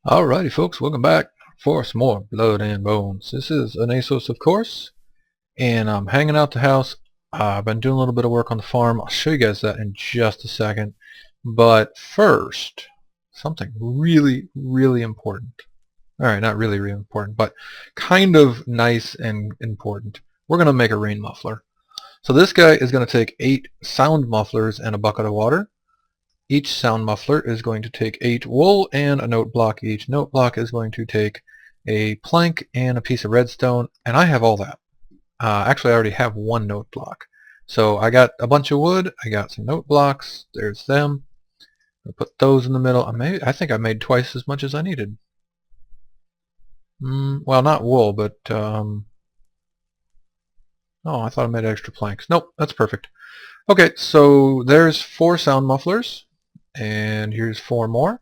Alrighty folks, welcome back for some more Blood and Bones. This is an ASOS, of course, and I'm hanging out the house. I've been doing a little bit of work on the farm. I'll show you guys that in just a second. But first, something really, really important. Alright, not really, really important, but kind of nice and important. We're going to make a rain muffler. So this guy is going to take 8 sound mufflers and a bucket of water. Each sound muffler is going to take 8 wool and a note block. Each note block is going to take a plank and a piece of redstone, and I have all that. Actually, I already have 1 note block. So I got a bunch of wood, I got some note blocks, there's them. I'll put those in the middle. I think I made twice as much as I needed. Well, not wool, but oh, I thought I made extra planks. Nope, that's perfect. Okay, so there's 4 sound mufflers. And here's 4 more.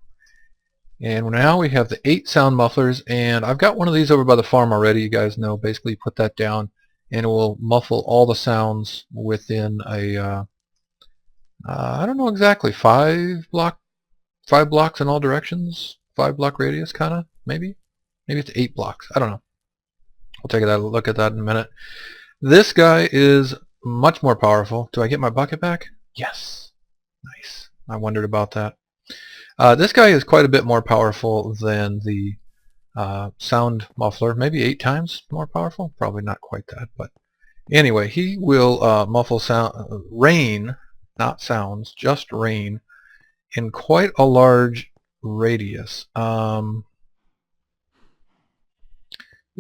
And now we have the 8 sound mufflers, and I've got one of these over by the farm already. You guys know, basically put that down and it will muffle all the sounds within a I don't know exactly, 5 blocks in all directions, 5 block radius, kinda, maybe it's 8 blocks, I don't know. I'll take a look at that in a minute. This guy is much more powerful. Do I get my bucket back? Yes. Nice. I wondered about that. This guy is quite a bit more powerful than the sound muffler, maybe 8 times more powerful. Probably not quite that, but anyway, he will muffle sound, rain, not sounds, just rain, in quite a large radius. We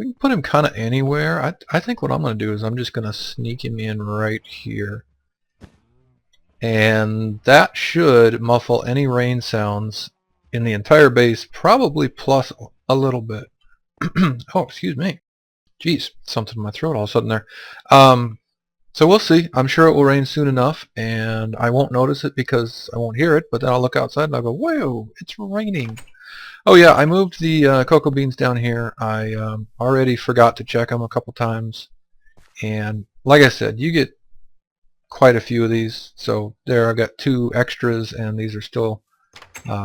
can put him kind of anywhere. I think what I'm going to do is I'm just going to sneak him in right here. And that should muffle any rain sounds in the entire base, probably plus a little bit. Oh, excuse me. Jeez, something in my throat all of a sudden there. So we'll see. I'm sure it will rain soon enough, and I won't notice it because I won't hear it, but then I'll look outside and I'll go, whoa, it's raining. Oh yeah, I moved the cocoa beans down here. I already forgot to check them a couple times, and like I said, you get quite a few of these. So there, I've got 2 extras, and these are still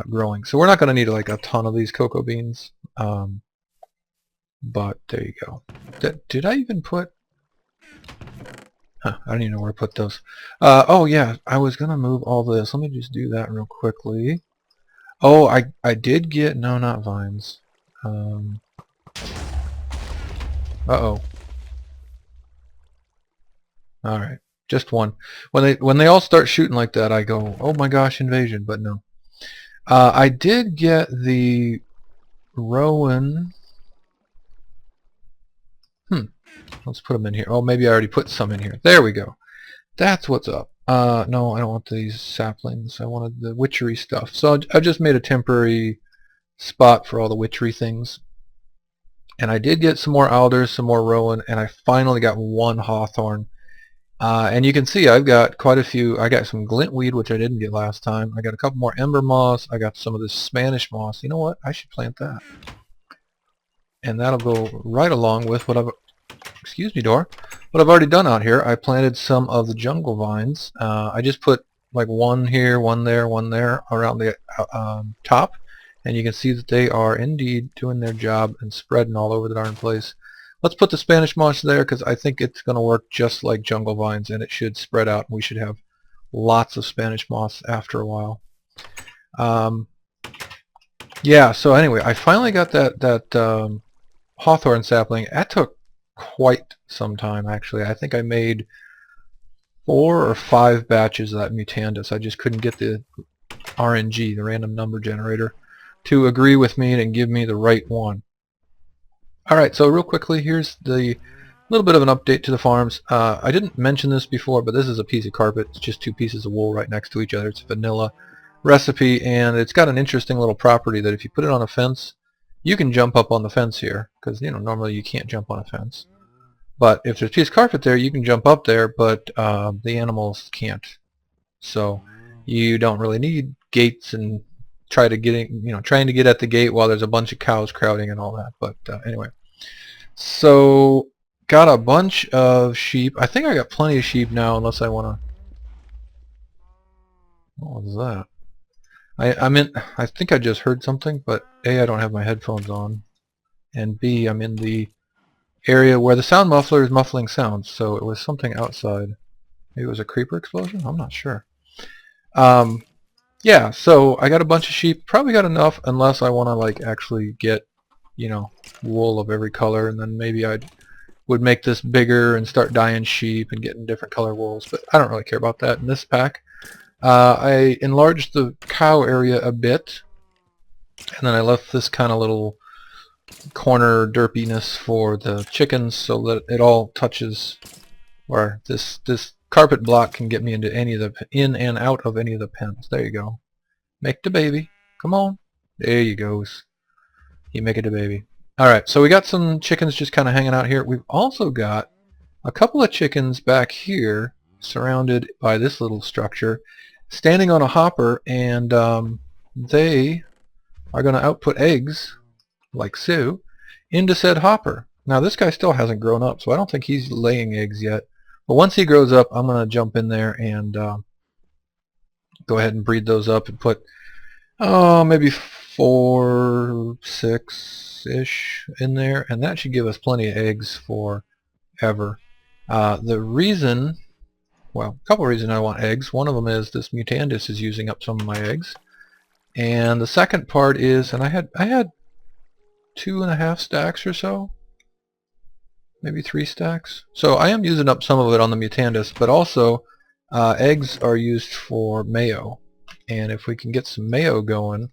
growing. So we're not going to need like a ton of these cocoa beans. But there you go. Did I even put... I don't even know where to put those. Oh yeah, I was going to move all this. Let me just do that real quickly. Oh, I did get... No, not vines. Uh-oh. Alright. Just 1. When they all start shooting like that, I go, oh my gosh, invasion, but no. I did get the Rowan. Let's put them in here. Oh, maybe I already put some in here. There we go. That's what's up. No, I don't want these saplings. I wanted the witchery stuff. So I just made a temporary spot for all the witchery things. And I did get some more alders, some more Rowan, and I finally got 1 hawthorn. And you can see I've got quite a few. I got some glintweed, which I didn't get last time. I got a couple more ember moss. I got some of this Spanish moss. You know what? I should plant that. And that'll go right along with what I've... Excuse me, door. What I've already done out here. I planted some of the jungle vines. I just put like 1 here, 1 there, 1 there around the top. And you can see that they are indeed doing their job and spreading all over the darn place. Let's put the Spanish moss there because I think it's going to work just like jungle vines, and it should spread out. We should have lots of Spanish moss after a while. Yeah, so anyway, I finally got that hawthorn sapling. That took quite some time, actually. I think I made 4 or 5 batches of that Mutandis. I just couldn't get the RNG, the random number generator, to agree with me and give me the right one. Alright, so real quickly, here's the little bit of an update to the farms. I didn't mention this before, but this is a piece of carpet. It's just 2 pieces of wool right next to each other. It's a vanilla recipe, and it's got an interesting little property that if you put it on a fence, you can jump up on the fence here, because normally you can't jump on a fence. But if there's a piece of carpet there, you can jump up there, but the animals can't. So you don't really need gates and trying to get at the gate while there's a bunch of cows crowding and all that. But anyway, so got a bunch of sheep. I think I got plenty of sheep now, unless I want to... What was that? I think I just heard something, but A, I don't have my headphones on, and B, I'm in the area where the sound muffler is muffling sounds, so it was something outside. Maybe it was a creeper explosion? I'm not sure. Yeah, so I got a bunch of sheep. Probably got enough unless I want to like actually get, you know, wool of every color, and then maybe I would make this bigger and start dyeing sheep and getting different color wools, but I don't really care about that in this pack. I enlarged the cow area a bit, and then I left this kind of little corner derpiness for the chickens so that it all touches, or this carpet block can get me into any of the in and out of any of the pens. There you go. Make the baby. Come on. There you goes. You make it a baby. Alright, so we got some chickens just kind of hanging out here. We've also got a couple of chickens back here surrounded by this little structure standing on a hopper, and they are going to output eggs, like so, into said hopper. Now this guy still hasn't grown up, so I don't think he's laying eggs yet. But once he grows up, I'm going to jump in there and go ahead and breed those up and put maybe 4, 6-ish in there, and that should give us plenty of eggs forever. The reason, well, a couple of reasons I want eggs. One of them is this mutandis is using up some of my eggs, and the second part is, and I had 2.5 stacks or so, maybe 3 stacks. So I am using up some of it on the mutandis, but also eggs are used for mayo, and if we can get some mayo going,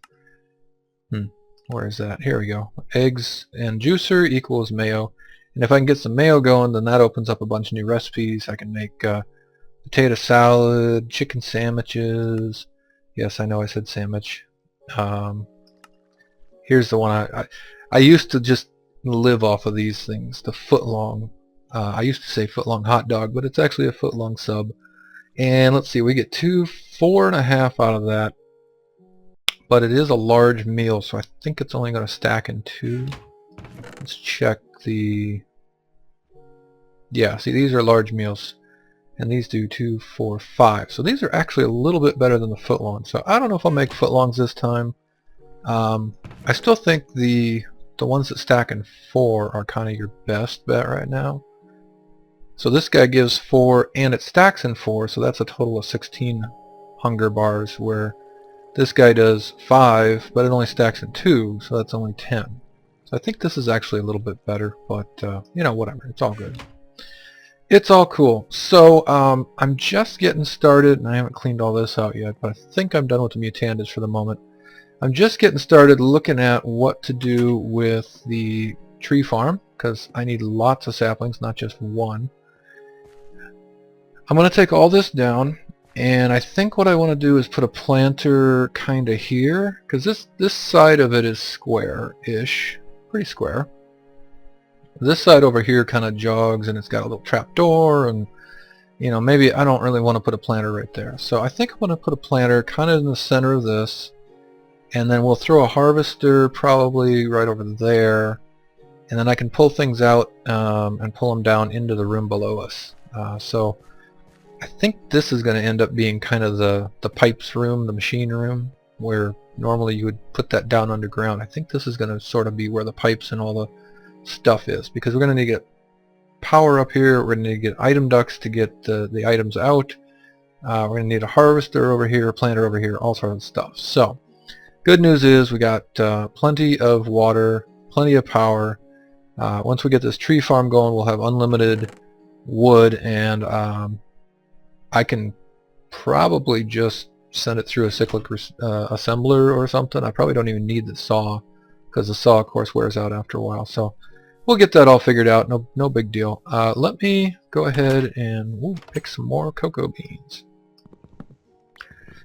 where is that? Here we go. Eggs and juicer equals mayo, and if I can get some mayo going, then that opens up a bunch of new recipes. I can make potato salad, chicken sandwiches. Yes, I know I said sandwich. Here's the one I used to just live off of these things. The foot-long. I used to say foot-long hot dog, but it's actually a foot-long sub. And let's see, we get 4.5 out of that. But it is a large meal, so I think it's only going to stack in 2. Let's check the... Yeah, see, these are large meals. And these do 2, 4, 5. So these are actually a little bit better than the footlong. So I don't know if I'll make footlongs this time. I still think the ones that stack in 4 are kind of your best bet right now. So this guy gives 4 and it stacks in 4, so that's a total of 16 hunger bars, where this guy does 5, but it only stacks in 2, so that's only 10. So I think this is actually a little bit better, but you know, whatever, it's all good. It's all cool. So I'm just getting started, and I haven't cleaned all this out yet, but I think I'm done with the mutandis for the moment. I'm just getting started looking at what to do with the tree farm, because I need lots of saplings, not just one. I'm going to take all this down, and I think what I want to do is put a planter kind of here, because this side of it is square-ish, pretty square. This side over here kind of jogs, and it's got a little trap door, and you know, maybe I don't really want to put a planter right there. So I think I'm going to put a planter kind of in the center of this, and then we'll throw a harvester probably right over there, and then I can pull things out and pull them down into the room below us. So I think this is going to end up being kind of the pipes room, the machine room, where normally you would put that down underground. I think this is going to sort of be where the pipes and all the stuff is, because we're going to need to get power up here, we're going to need to get item ducts to get the items out, we're going to need a harvester over here, a planter over here, all sorts of stuff. So good news is we got plenty of water, plenty of power. Once we get this tree farm going, we'll have unlimited wood, and I can probably just send it through a cyclic assembler or something. I probably don't even need the saw, because the saw of course wears out after a while. So we'll get that all figured out, no big deal. Let me go ahead and pick some more cocoa beans.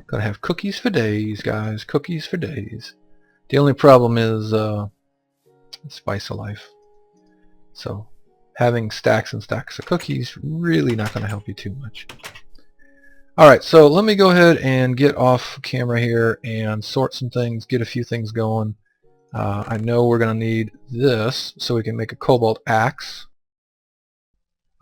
Gonna have cookies for days, guys, cookies for days. The only problem is spice of life. So having stacks and stacks of cookies really not going to help you too much. Alright, so let me go ahead and get off camera here and sort some things, get a few things going. I know we're going to need this so we can make a cobalt axe.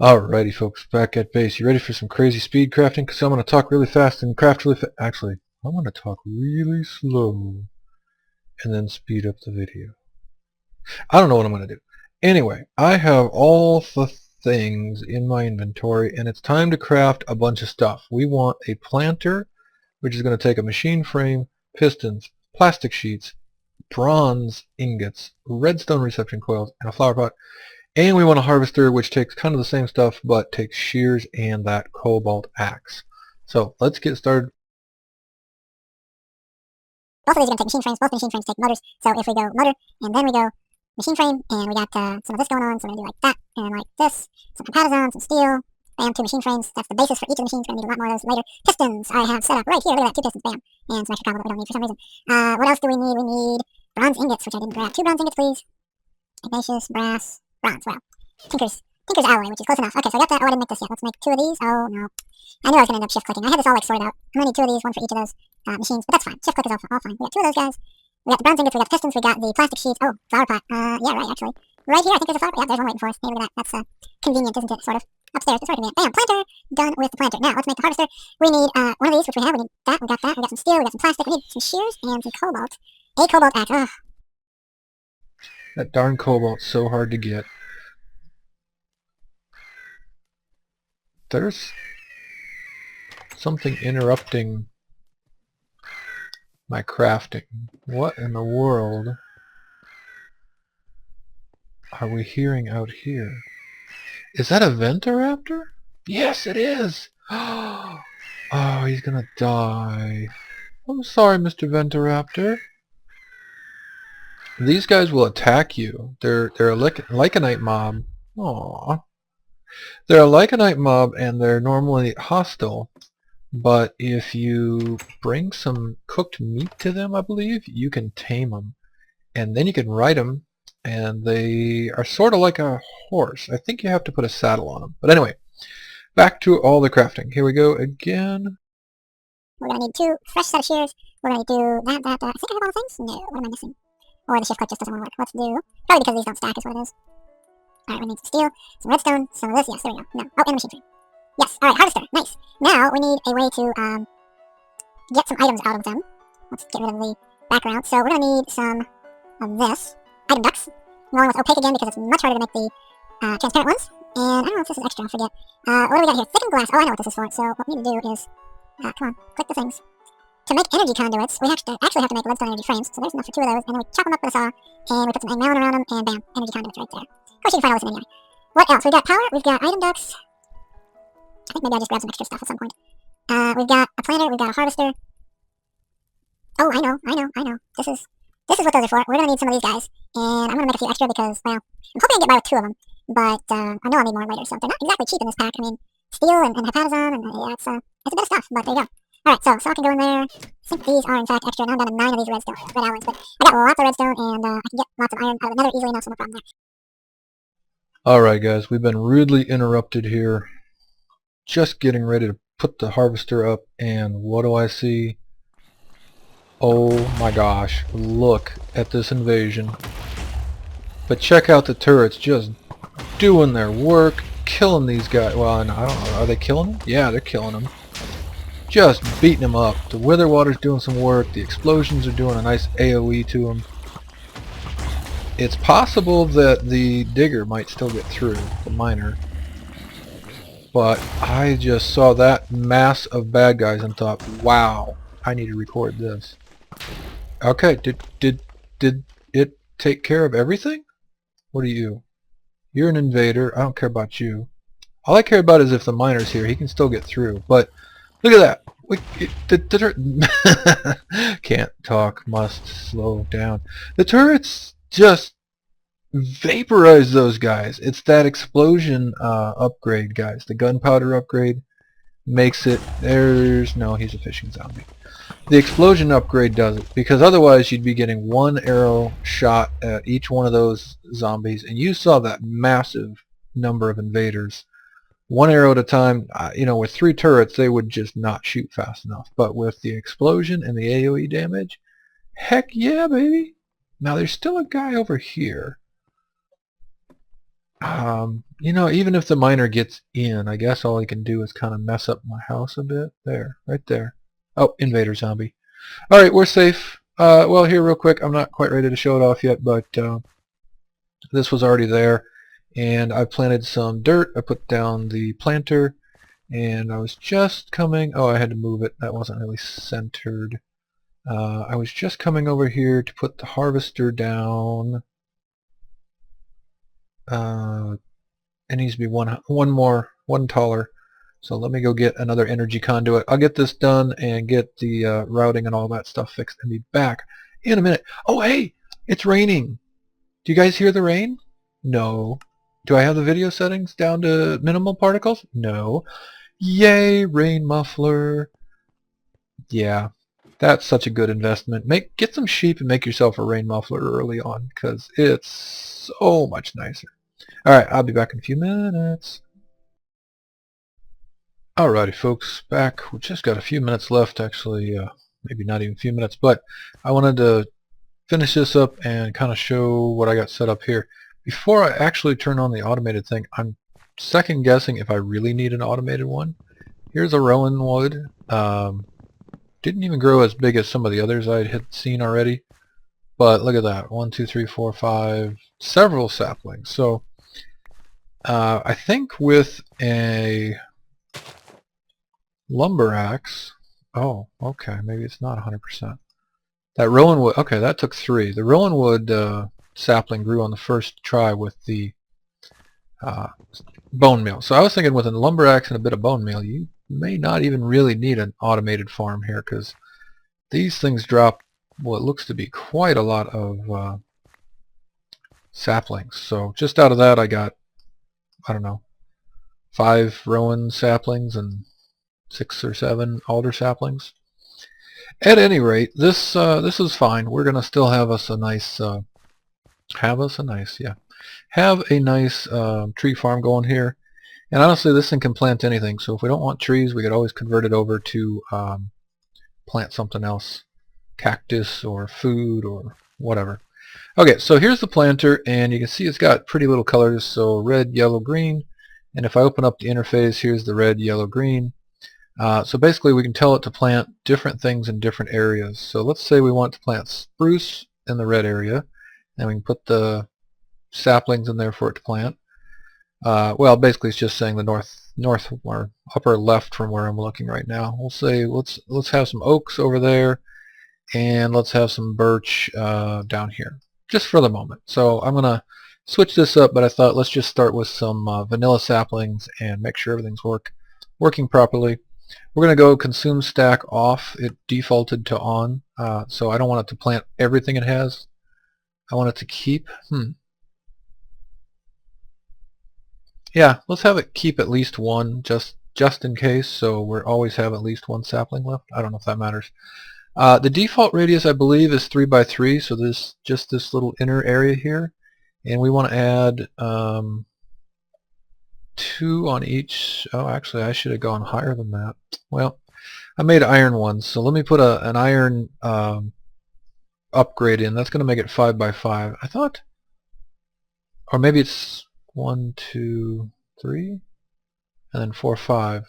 Alrighty folks, back at base. You ready for some crazy speed crafting? Because I'm going to talk really fast and craft really fast. Actually, I'm going to talk really slow. and then speed up the video. I don't know what I'm going to do. Anyway, I have all the things in my inventory, and it's time to craft a bunch of stuff. We want a planter, which is going to take a machine frame, pistons, plastic sheets, bronze ingots, redstone reception coils, and a flower pot. And we want a harvester, which takes kind of the same stuff, but takes shears and that cobalt axe. So let's get started. Both of these are going to take machine frames. Both machine frames take motors. So if we go motor, and then we go machine frame, and we got some of this going on, so we're going to do like that, and like this, some compatazone, some steel, bam, 2 machine frames. That's the basis for each of the machines. We're going to need a lot more of those later. Pistons I have set up right here. Look at that, 2 pistons, bam, and some extra copper that we don't need for some reason. What else do we need? We need bronze ingots, which I didn't grab. 2 bronze ingots, please. Igneous, brass, bronze, wow. Tinker's alloy, which is close enough. Okay, so I got that. Oh, I didn't make this yet. Let's make 2 of these. Oh, no. I knew I was going to end up shift clicking. I had this all like sorted out. I'm going to need 2 of these, 1 for each of those machines, but that's fine. Shift click is all fine. We got 2 of those guys. We got the bronze ingots, we got the pistons, we got the plastic sheets. Oh, flower pot. Yeah, right, actually. Right here, I think there's a flower pot. Yeah, there's one waiting for us. Hey, look at that. That's convenient, isn't it? Sort of. Upstairs. It's sort of convenient. Bam, planter. Done with the planter. Now, let's make the harvester. We need one of these, which we have. We need that. We got that. We got some steel. We got some plastic. We need some shears and some cobalt. A cobalt axe. Ugh. That darn cobalt's so hard to get. There's something interrupting my crafting. What in the world are we hearing out here? Is that a Venturaptor? Yes, it is! Oh, he's gonna die. I'm sorry, Mr. Venturaptor. These guys will attack you. They're a Lycanite mob. Aww. They're a Lycanite mob, and they're normally hostile. But if you bring some cooked meat to them, I believe, you can tame them. And then you can ride them, and they are sort of like a horse. I think you have to put a saddle on them. But anyway, back to all the crafting. Here we go again. We're going to need 2 fresh set of shears. We're going to do that. I think I have all the things? No, what am I missing? Or the shift click just doesn't want to work. Let's do, probably because these don't stack is what it is. Alright, we need some steel, some redstone, some of this. Yes, there we go. No. Oh, and a machine frame. Yes, alright, harvester. Nice. Now, we need a way to get some items out of them. Let's get rid of the background. So, we're going to need some of this. Item ducts. I'm going with opaque again because it's much harder to make the transparent ones. And I don't know if this is extra, I forget. What do we got here? Thickened glass. Oh, I know what this is for. So, what we need to do is, come on, click the things. To make energy conduits, we actually have to make redstone energy frames. So, there's enough for 2 of those. And then we chop them up with a saw. And we put some melon around them. And bam, energy conduits right there. Of course, you can find all this in any. What else? We've got power. We've got item ducts. I think maybe I just grabbed some extra stuff at some point. We've got a planter. We've got a harvester. Oh, I know. This is what those are for. We're gonna need some of these guys, and I'm gonna make a few extra because, well, I'm hoping I can get by with 2 of them, but I know I'll need more later. So they're not exactly cheap in this pack. I mean, steel and hepatazone, and yeah, it's a bit of stuff. But there you go. All right, so saw can go in there. I think these are in fact extra. Now I'm down to 9 of these red alloys, but I got lots of redstone, and I can get lots of iron out of the nether easily enough, so no problem there. Alright guys, we've been rudely interrupted here. Just getting ready to put the harvester up, and what do I see? Oh my gosh, look at this invasion. But check out the turrets just doing their work, killing these guys. Well, I don't know, are they killing them? Yeah, they're killing them. Just beating them up. The wither water's doing some work, the explosions are doing a nice AoE to them. It's possible that the digger might still get through, the miner. But I just saw that mass of bad guys and thought, wow, I need to record this. Okay, did it take care of everything? What are you? You're an invader. I don't care about you. All I care about is if the miner's here, he can still get through. But look at that. Can't talk, must slow down. The turrets just vaporize those guys. It's that explosion upgrade, guys. The gunpowder upgrade makes it. No, he's a fishing zombie. The explosion upgrade does it, because otherwise you'd be getting 1 arrow shot at each one of those zombies, and you saw that massive number of invaders. 1 arrow at a time. With 3 turrets they would just not shoot fast enough, but with the explosion and the AoE damage, heck yeah, baby. Now there's still a guy over here. Even if the miner gets in, I guess all he can do is kind of mess up my house a bit. There, right there. Oh, invader zombie. Alright, we're safe. Well, here real quick, I'm not quite ready to show it off yet, but this was already there, and I planted some dirt. I put down the planter, and I was just coming, oh, I had to move it. That wasn't really centered. I was just coming over here to put the harvester down. It needs to be one taller. So let me go get another energy conduit. I'll get this done and get the routing and all that stuff fixed and be back in a minute. Oh, hey, it's raining. Do you guys hear the rain? No. Do I have the video settings down to minimal particles? No. Yay, rain muffler. Yeah, that's such a good investment. Get some sheep and make yourself a rain muffler early on, because it's so much nicer. Alright, I'll be back in a few minutes. Alrighty folks, back. We just got a few minutes left, actually, maybe not even a few minutes, but I wanted to finish this up and kind of show what I got set up here. Before I actually turn on the automated thing, I'm second guessing if I really need an automated one. Here's a rowan wood. Didn't even grow as big as some of the others I had seen already, but look at that, 1, 2, 3, 4, 5, several saplings. So I think with a lumber axe, oh, okay, maybe it's not 100%. That rowan wood, okay, that took 3. The rowan wood sapling grew on the first try with the bone meal. So I was thinking with a lumber axe and a bit of bone meal, you may not even really need an automated farm here, because these things drop what looks to be quite a lot of saplings. So just out of that I got, I don't know, 5 rowan saplings and 6 or 7 alder saplings. At any rate, this is fine. We're gonna still have us a nice tree farm going here. And honestly, this thing can plant anything. So if we don't want trees, we could always convert it over to plant something else, cactus or food or whatever. Okay, so here's the planter, and you can see it's got pretty little colors. So red, yellow, green. And if I open up the interface, here's the red, yellow, green. So basically we can tell it to plant different things in different areas. So let's say we want to plant spruce in the red area, and we can put the saplings in there for it to plant. Well, basically it's just saying the north or upper left from where I'm looking right now. We'll say let's have some oaks over there, and let's have some birch down here, just for the moment. So I'm gonna switch this up, but I thought let's just start with some vanilla saplings and make sure everything's working properly. We're going to go consume stack off. It defaulted to on, so I don't want it to plant everything it has. I want it to keep. Yeah, let's have it keep at least one, just in case, so we always have at least one sapling left. I don't know if that matters. The default radius, I believe, is 3 by 3, so just this little inner area here, and we want to add 2 on each. Oh, actually I should have gone higher than that. Well, I made iron ones, so let me put an iron upgrade in. That's going to make it 5 by 5. I thought, or maybe it's 1, 2, 3, and then 4, 5.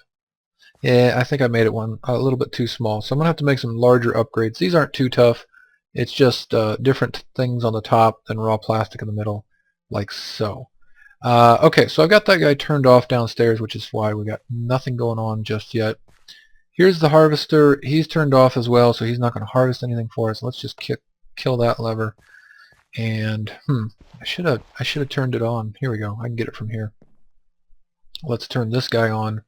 Yeah, I think I made it a little bit too small, so I'm going to have to make some larger upgrades. These aren't too tough. It's just different things on the top and raw plastic in the middle, like so. Okay, so I've got that guy turned off downstairs, which is why we got nothing going on just yet. Here's the harvester. He's turned off as well, so he's not going to harvest anything for us. Let's just kill that lever. And I should have turned it on. Here we go. I can get it from here. Let's turn this guy on.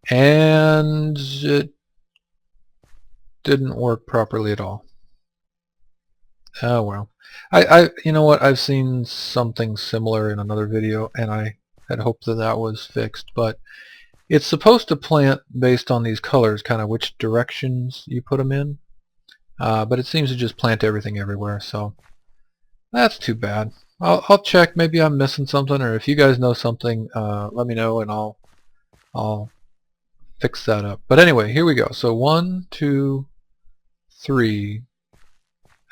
And it didn't work properly at all. Oh well. You know what? I've seen something similar in another video, and I had hoped that that was fixed, but it's supposed to plant based on these colors, kind of which directions you put them in, but it seems to just plant everything everywhere, so that's too bad. I'll check. Maybe I'm missing something, or if you guys know something, let me know, and I'll fix that up. But anyway, here we go. So 1, 2, 3.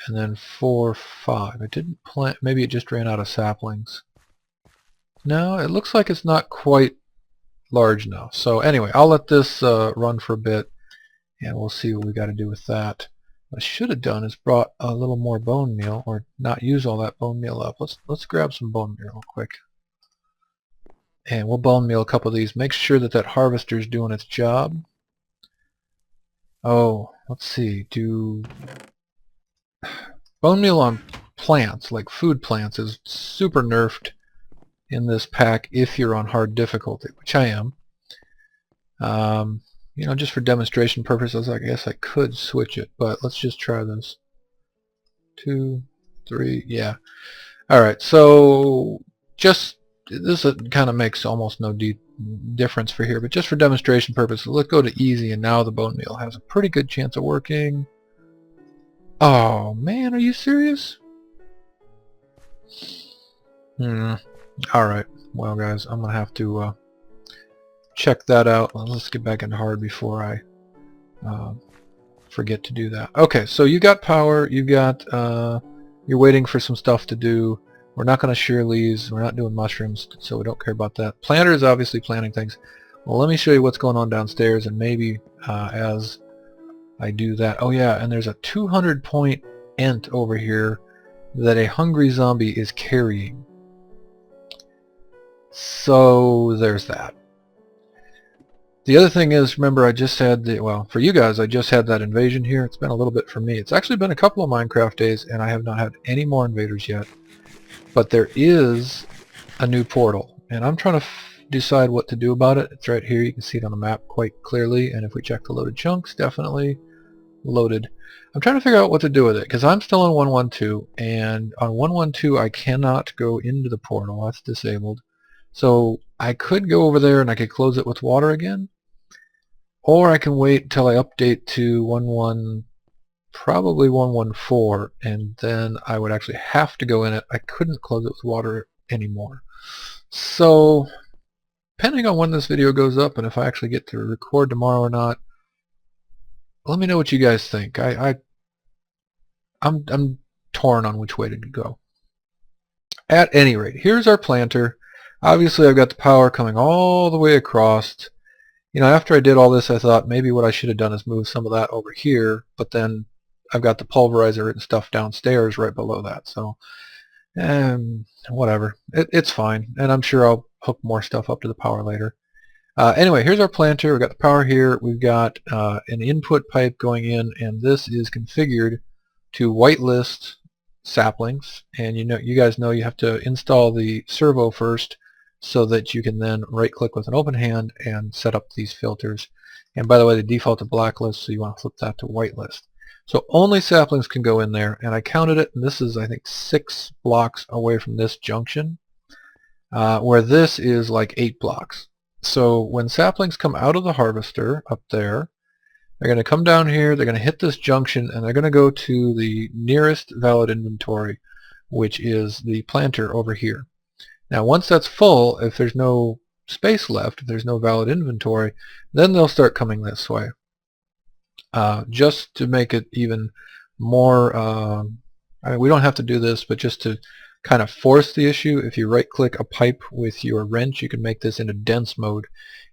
And then 4, 5. It didn't plant. Maybe it just ran out of saplings. No, it looks like it's not quite large enough. So anyway, I'll let this run for a bit, and we'll see what we got to do with that. What I should have done is brought a little more bone meal, or not use all that bone meal up. Let's grab some bone meal real quick. And we'll bone meal a couple of these. Make sure that that harvester is doing its job. Oh, let's see. Do bone meal on plants, like food plants, is super nerfed in this pack if you're on hard difficulty, which I am. You know, just for demonstration purposes, I guess I could switch it, but let's just try this. 2, 3, yeah. Alright, so just, this kind of makes almost no difference for here, but just for demonstration purposes, let's go to easy, and now the bone meal has a pretty good chance of working. Oh man, are you serious? Alright, well guys, I'm gonna have to check that out. Let's get back into hard before I forget to do that. Okay, so you got power, you got you're waiting for some stuff to do. We're not going to shear leaves, we're not doing mushrooms, so we don't care about that. Planter is obviously planting things. Well, let me show you what's going on downstairs, and maybe as I do that, oh yeah, and there's a 200 point ent over here that a hungry zombie is carrying. So there's that. The other thing is, remember, I just had the, well, for you guys, I just had that invasion here. It's been a little bit for me. It's actually been a couple of Minecraft days, and I have not had any more invaders yet. But there is a new portal, and I'm trying to decide what to do about it. It's right here. You can see it on the map quite clearly, and if we check the loaded chunks, definitely loaded. I'm trying to figure out what to do with it, because I'm still on 112, and on 112 I cannot go into the portal. That's disabled. So I could go over there and I could close it with water again, or I can wait until I update to probably 114, and then I would actually have to go in it. I couldn't close it with water anymore. So depending on when this video goes up and if I actually get to record tomorrow or not, let me know what you guys think. I'm torn on which way to go. At any rate, here's our planter. Obviously I've got the power coming all the way across. You know, after I did all this, I thought maybe what I should have done is move some of that over here, but then I've got the pulverizer and stuff downstairs right below that, so whatever. It's fine, and I'm sure I'll hook more stuff up to the power later. Anyway, here's our planter. We've got the power here. We've got an input pipe going in, and this is configured to whitelist saplings, and you guys know you have to install the servo first so that you can then right-click with an open hand and set up these filters. And by the way, the default to blacklist, so you want to flip that to whitelist. So only saplings can go in there, and I counted it, and this is, I think, 6 blocks away from this junction, where this is like 8 blocks. So when saplings come out of the harvester up there, they're going to come down here, they're going to hit this junction, and they're going to go to the nearest valid inventory, which is the planter over here. Now once that's full, if there's no space left, if there's no valid inventory, then they'll start coming this way. Just to make it even more, I mean, we don't have to do this, but just to kind of force the issue, if you right click a pipe with your wrench, you can make this into dense mode,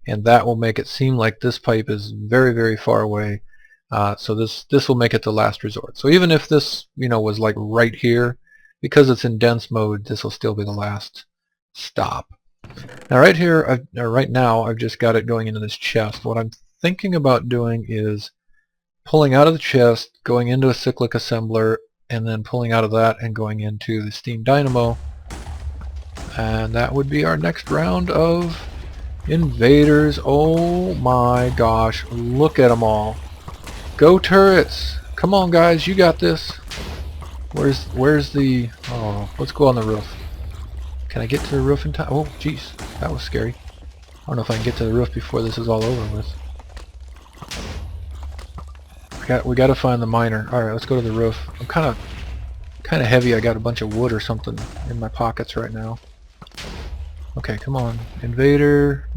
and that will make it seem like this pipe is very, very far away. So this will make it the last resort. So even if this, was like right here, because it's in dense mode, this will still be the last stop. Now right here, right now, I've just got it going into this chest. What I'm thinking about doing is pulling out of the chest, going into a cyclic assembler, and then pulling out of that and going into the steam dynamo. And that would be our next round of invaders. Oh my gosh, look at them all. Go turrets! Come on guys, you got this. Where's the, oh, let's go on the roof. Can I get to the roof in time? Oh jeez, that was scary. I don't know if I can get to the roof before this is all over with. We got to find the miner. All right, let's go to the roof. I'm kind of heavy. I got a bunch of wood or something in my pockets right now. Okay, come on, invader,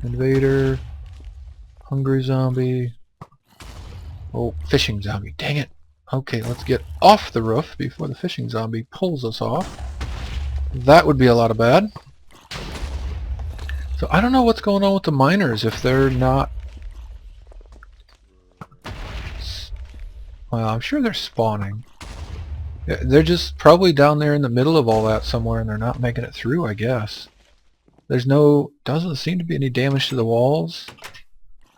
hungry zombie. Oh, fishing zombie. Dang it. Okay, let's get off the roof before the fishing zombie pulls us off. That would be a lot of bad. So I don't know what's going on with the miners if they're not. Well, I'm sure they're spawning. They're just probably down there in the middle of all that somewhere, and they're not making it through, I guess. Doesn't seem to be any damage to the walls.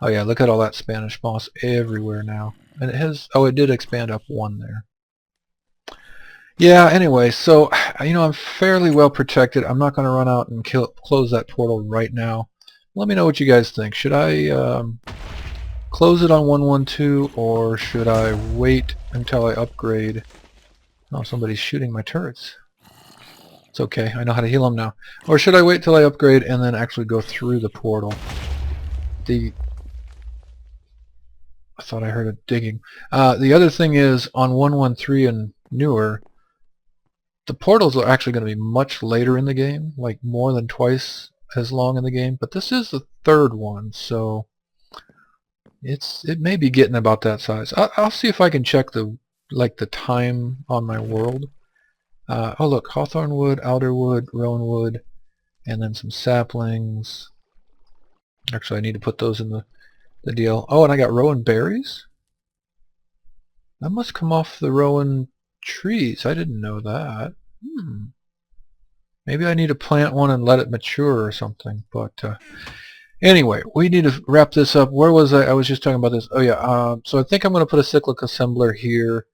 Oh yeah, look at all that Spanish moss everywhere now. And it did expand up one there. Yeah, anyway, so, I'm fairly well protected. I'm not going to run out and close that portal right now. Let me know what you guys think. Should I close it on 112, or should I wait until I upgrade? Oh, somebody's shooting my turrets. It's okay, I know how to heal them now. Or should I wait till I upgrade and then actually go through the portal? I thought I heard a digging. The other thing is, on 113 and newer, the portals are actually going to be much later in the game, like more than twice as long in the game, but this is the third one, so it may be getting about that size. I'll see if I can check the time on my world. Oh look, hawthorn wood, alder wood, rowan wood, and then some saplings. Actually, I need to put those in the deal. Oh, and I got rowan berries? That must come off the rowan trees. I didn't know that. Maybe I need to plant one and let it mature or something. But anyway, we need to wrap this up. Where was I? I was just talking about this. Oh yeah, so I think I'm going to put a cyclic assembler here.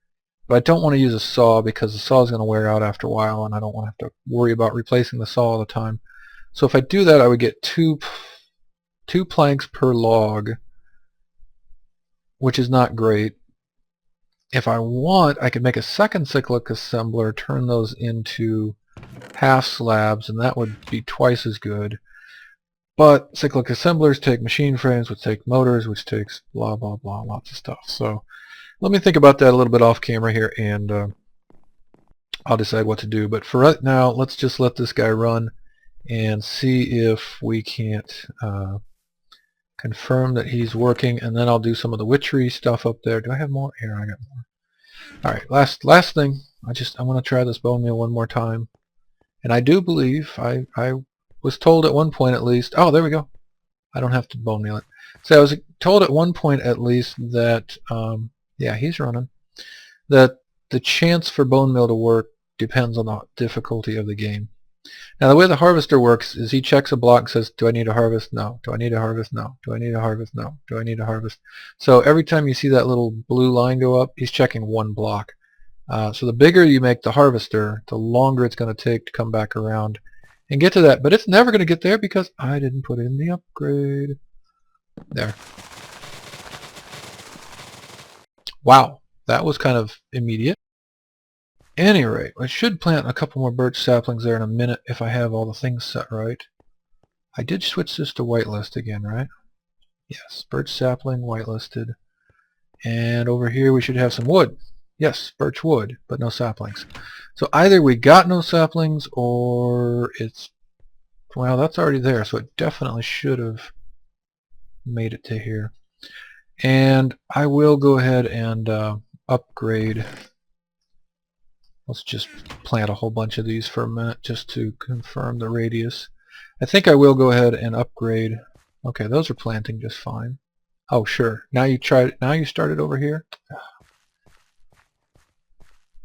But I don't want to use a saw because the saw is going to wear out after a while, and I don't want to have to worry about replacing the saw all the time. So if I do that, I would get two planks per log, which is not great. If I want, I could make a second cyclic assembler, turn those into half slabs, and that would be twice as good. But cyclic assemblers take machine frames, which take motors, which takes blah blah blah, lots of stuff. So let me think about that a little bit off camera here, and I'll decide what to do. But for right now, let's just let this guy run and see if we can't confirm that he's working, and then I'll do some of the witchery stuff up there. Do I have more? Here, I got more. Alright, last thing. I want to try this bone meal one more time. And I do believe, I was told at one point at least, oh, there we go. I don't have to bone meal it. So I was told at one point at least that, yeah, he's running, that the chance for bone meal to work depends on the difficulty of the game. Now the way the harvester works is he checks a block and says, do I need to harvest? No. Do I need to harvest? No. Do I need to harvest? No. Do I need to harvest? So every time you see that little blue line go up, he's checking one block. So the bigger you make the harvester, the longer it's going to take to come back around and get to that. But it's never going to get there because I didn't put in the upgrade. There. Wow, that was kind of immediate. Any rate, I should plant a couple more birch saplings there in a minute if I have all the things set right. I did switch this to whitelist again, right? Yes, birch sapling, whitelisted. And over here we should have some wood. Yes, birch wood, but no saplings. So either we got no saplings or it's... Well, that's already there, so it definitely should have made it to here. And I will go ahead and upgrade. Let's just plant a whole bunch of these for a minute just to confirm the radius. I think I will go ahead and upgrade. Okay, those are planting just fine. Oh, sure. Now you started over here?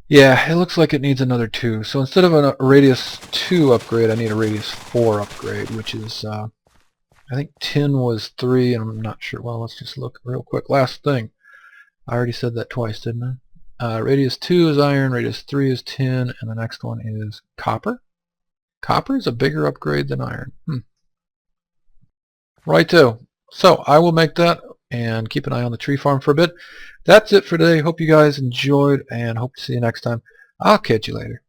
Yeah, it looks like it needs another 2. So instead of a radius 2 upgrade, I need a radius 4 upgrade, which is, I think tin was 3, and I'm not sure. Well, let's just look real quick. Last thing. I already said that twice, didn't I? Radius 2 is iron, radius 3 is tin, and the next one is copper. Copper is a bigger upgrade than iron. Righto. So I will make that and keep an eye on the tree farm for a bit. That's it for today. Hope you guys enjoyed and hope to see you next time. I'll catch you later.